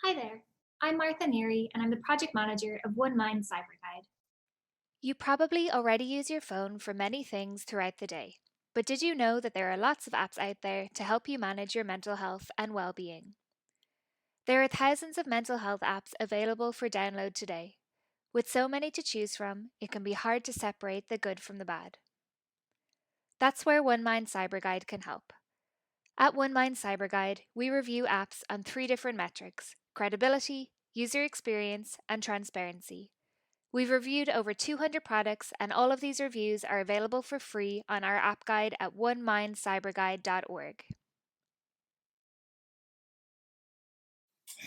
Hi there. I'm Martha Neary, and I'm the project manager of One Mind PsyberGuide. You probably already use your phone for many things throughout the day, but did you know that there are lots of apps out there to help you manage your mental health and well being? There are thousands of mental health apps available for download today. With so many to choose from, it can be hard to separate the good from the bad. That's where One Mind PsyberGuide can help. At One Mind PsyberGuide, we review apps on three different metrics: credibility, user experience, and transparency. We've reviewed over 200 products, and all of these reviews are available for free on our app guide at onemindcyberguide.org.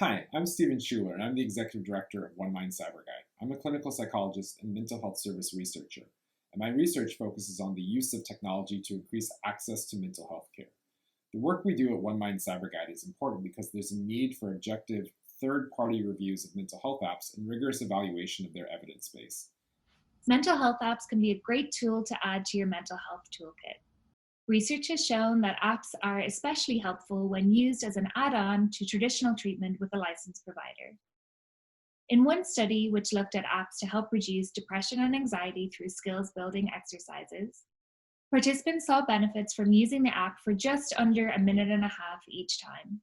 Hi, I'm Stephen Schueller, and I'm the Executive Director of One Mind PsyberGuide. I'm a clinical psychologist and mental health service researcher, and my research focuses on the use of technology to increase access to mental health care. The work we do at One Mind PsyberGuide is important because there's a need for objective, third-party reviews of mental health apps and rigorous evaluation of their evidence base. Mental health apps can be a great tool to add to your mental health toolkit. Research has shown that apps are especially helpful when used as an add-on to traditional treatment with a licensed provider. In one study, which looked at apps to help reduce depression and anxiety through skills-building exercises, participants saw benefits from using the app for just under a minute and a half each time.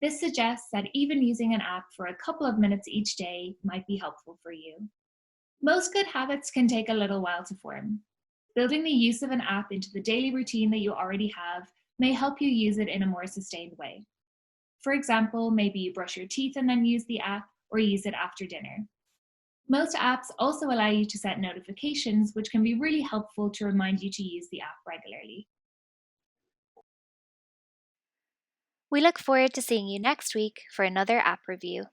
This suggests that even using an app for a couple of minutes each day might be helpful for you. Most good habits can take a little while to form. Building the use of an app into the daily routine that you already have may help you use it in a more sustained way. For example, maybe you brush your teeth and then use the app, or use it after dinner. Most apps also allow you to set notifications, which can be really helpful to remind you to use the app regularly. We look forward to seeing you next week for another app review.